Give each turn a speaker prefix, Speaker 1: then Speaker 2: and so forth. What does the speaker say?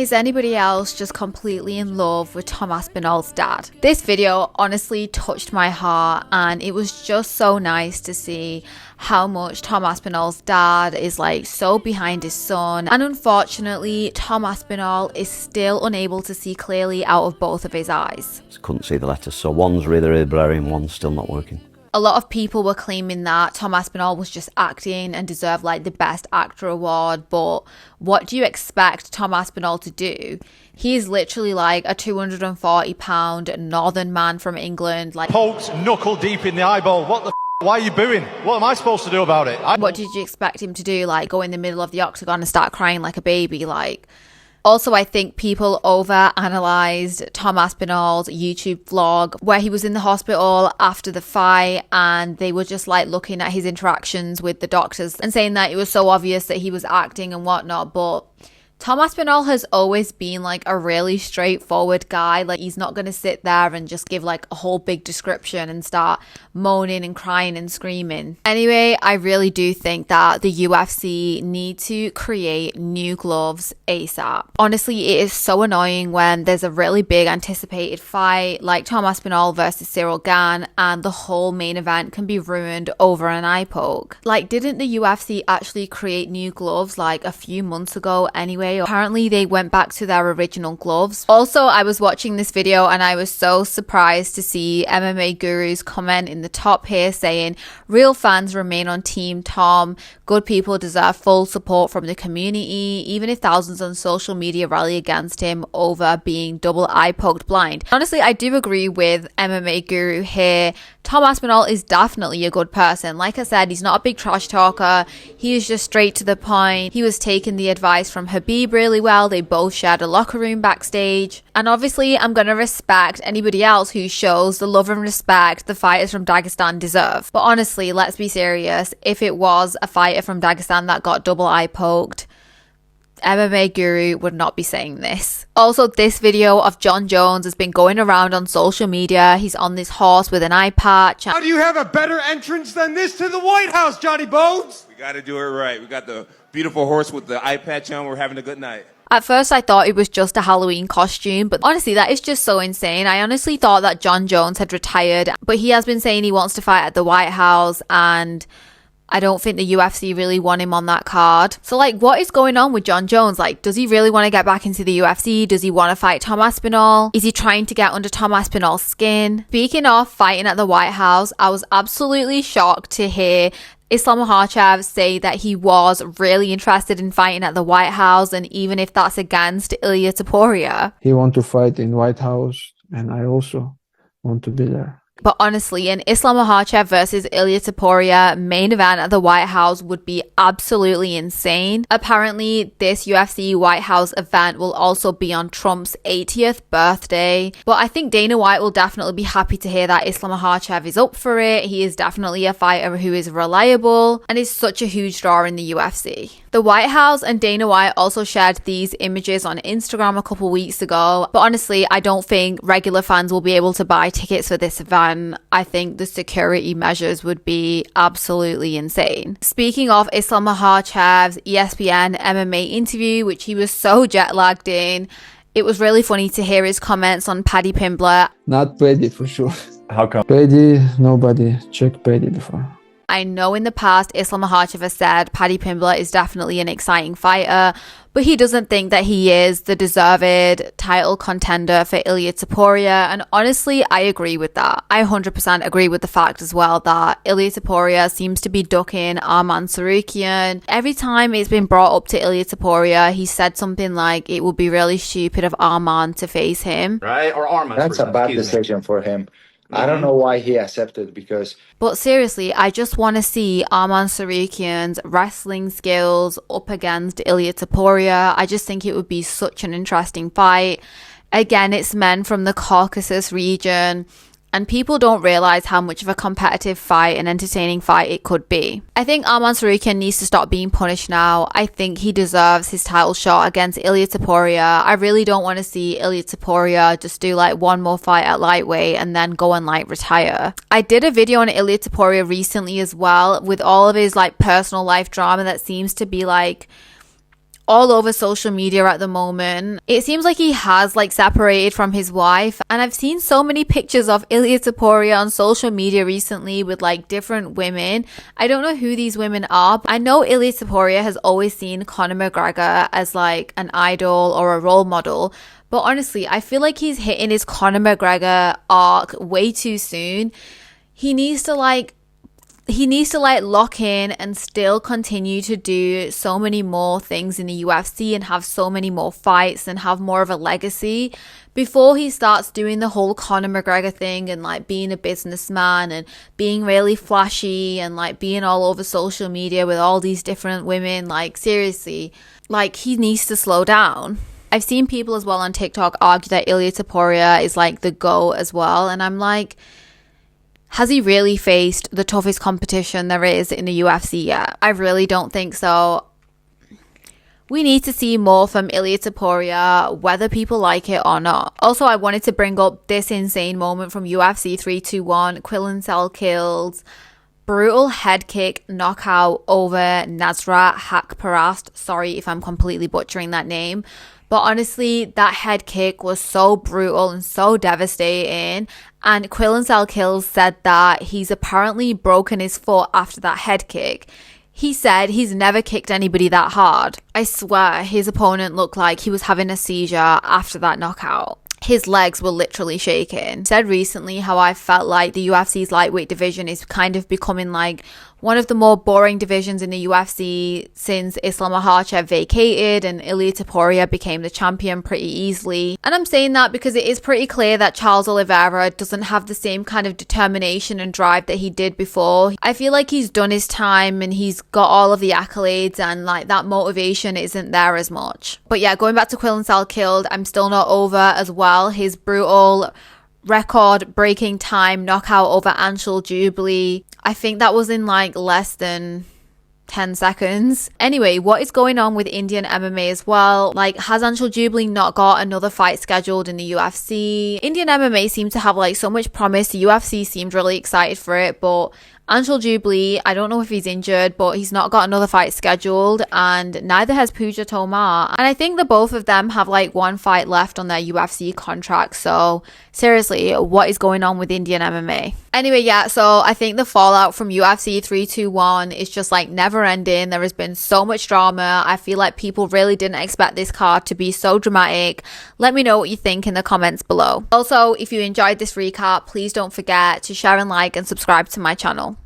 Speaker 1: Is anybody else just completely in love with Tom Aspinall's dad? This video honestly touched my heart, and it was just so nice to see how much Tom Aspinall's dad is like so behind his son. And unfortunately, Tom Aspinall is still unable to see clearly out of both of his eyes.
Speaker 2: Just couldn't see the letters, so one's really blurry and one's still not working.
Speaker 1: A lot of people were claiming that Tom Aspinall was just acting and deserved like the Best Actor award, but what do you expect Tom Aspinall to do? He's literally like a 240-pound northern man from England. Like
Speaker 3: poked knuckle deep in the eyeball. What the why are you booing? What am I supposed to do about it?
Speaker 1: What did you expect him to do? Like go in the middle of the octagon and start crying like a baby? Like, also, I think people over-analysed Tom Aspinall's YouTube vlog where he was in the hospital after the fight, and they were just like looking at his interactions with the doctors and saying that it was so obvious that he was acting and whatnot. But Tom Aspinall has always been like a really straightforward guy. Like he's not going to sit there and just give like a whole big description and start moaning and crying and screaming. Anyway, I really do think that the UFC need to create new gloves ASAP. Honestly, it is so annoying when there's a really big anticipated fight like Tom Aspinall versus Ciryl Gane and the whole main event can be ruined over an eye poke. Like, didn't the UFC actually create new gloves like a few months ago anyway? Apparently they went back to their original gloves. Also, I was watching this video and I was so surprised to see MMA Guru's comment in the top here saying, "Real fans remain on Team Tom. Good people deserve full support from the community, even if thousands on social media rally against him over being double eye poked blind." Honestly, I do agree with MMA Guru here. Tom Aspinall is definitely a good person. Like I said, he's not a big trash talker. He is just straight to the point. He was taking the advice from Khabib really well. They both shared a locker room backstage. And obviously, I'm going to respect anybody else who shows the love and respect the fighters from Dagestan deserve. But honestly, let's be serious. If it was a fighter from Dagestan that got double eye poked, MMA Guru would not be saying this. Also, this video of Jon Jones has been going around on social media. He's on this horse with an eye patch.
Speaker 4: How do you have a better entrance than this to the White House, Johnny Bones?
Speaker 5: We got to do it right. We got the beautiful horse with the eye patch on. We're having a good night.
Speaker 1: At first, I thought it was just a Halloween costume, but honestly, that is just so insane. I honestly thought that Jon Jones had retired, but he has been saying he wants to fight at the White House, and I don't think the UFC really want him on that card. So like, what is going on with Jon Jones? Like, does he really want to get back into the UFC? Does he want to fight Tom Aspinall? Is he trying to get under Tom Aspinall's skin? Speaking of fighting at the White House, I was absolutely shocked to hear Islam Makhachev say that he was really interested in fighting at the White House, and even if that's against Ilia Topuria.
Speaker 6: He wants to fight in White House, and I also want to be there.
Speaker 1: But honestly, an Islam Makhachev versus Ilia Topuria main event at the White House would be absolutely insane. Apparently, this UFC White House event will also be on Trump's 80th birthday. But I think Dana White will definitely be happy to hear that Islam Makhachev is up for it. He is definitely a fighter who is reliable and is such a huge draw in the UFC. The White House and Dana White also shared these images on Instagram a couple weeks ago. But honestly, I don't think regular fans will be able to buy tickets for this event. I think the security measures would be absolutely insane. Speaking of Islam Makhachev's ESPN MMA interview, which he was so jet lagged in, it was really funny to hear his comments on Paddy Pimblett.
Speaker 6: Not Paddy for sure.
Speaker 2: How come?
Speaker 6: Paddy, nobody checked Paddy before.
Speaker 1: I know in the past Islam Makhachev has said Paddy Pimblett is definitely an exciting fighter, but he doesn't think that he is the deserved title contender for Ilia Topuria, and honestly, I agree with that. I 100% agree with the fact as well that Ilia Topuria seems to be ducking Arman Tsarukyan. Every time it's been brought up to Ilia Topuria, he said something like it would be really stupid of Arman to face him.
Speaker 7: Right? Or Arman. That's a bad decision for him. I don't know why he accepted, because...
Speaker 1: But seriously, I just want to see Arman Tsarukyan's wrestling skills up against Ilia Topuria. I just think it would be such an interesting fight. Again, it's men from the Caucasus region, and people don't realize how much of a competitive fight and entertaining fight it could be. I think Arman Tsarukyan needs to stop being punished now. I think he deserves his title shot against Ilia Topuria. I really don't want to see Ilia Topuria just do like one more fight at lightweight and then go and like retire. I did a video on Ilia Topuria recently as well with all of his like personal life drama that seems to be like all over social media at the moment. It seems like he has like separated from his wife, and I've seen so many pictures of Ilia Topuria on social media recently with like different women. I don't know who these women are, but I know Ilia Topuria has always seen Conor McGregor as like an idol or a role model, but honestly I feel like he's hitting his Conor McGregor arc way too soon. He needs to lock in and still continue to do so many more things in the UFC and have so many more fights and have more of a legacy before he starts doing the whole Conor McGregor thing and like being a businessman and being really flashy and like being all over social media with all these different women. Like seriously, like he needs to slow down. I've seen people as well on TikTok argue that Ilia Topuria is like the GOAT as well, and I'm like, has he really faced the toughest competition there is in the UFC yet? I really don't think so. We need to see more from Ilia Topuria, whether people like it or not. Also, I wanted to bring up this insane moment from UFC 321, Quillan Salkild's brutal head kick knockout over Nasrat Haqparast. Sorry if I'm completely butchering that name. But honestly, that head kick was so brutal and so devastating. And Quillan Salkilld said that he's apparently broken his foot after that head kick. He said he's never kicked anybody that hard. I swear his opponent looked like he was having a seizure after that knockout. His legs were literally shaking. Said recently how I felt like the UFC's lightweight division is kind of becoming like one of the more boring divisions in the UFC since Islam Makhachev vacated and Ilia Topuria became the champion pretty easily. And I'm saying that because it is pretty clear that Charles Oliveira doesn't have the same kind of determination and drive that he did before. I feel like he's done his time and he's got all of the accolades and like that motivation isn't there as much. But yeah, going back to Quillan Salkilld, I'm still not over as well his brutal record-breaking time knockout over Anshul Jubilee. I think that was in like less than 10 seconds. Anyway, what is going on with Indian MMA as well? Like, has Anshul Jubilee not got another fight scheduled in the UFC? Indian MMA seemed to have like so much promise. The UFC seemed really excited for it, but Anshul Jubilee, I don't know if he's injured, but he's not got another fight scheduled, and neither has Pooja Tomar. And I think the both of them have like one fight left on their UFC contract. So seriously, what is going on with Indian MMA? Anyway, yeah, so I think the fallout from UFC 321 is just like never ending. There has been so much drama. I feel like people really didn't expect this card to be so dramatic. Let me know what you think in the comments below. Also, if you enjoyed this recap, please don't forget to share and like and subscribe to my channel.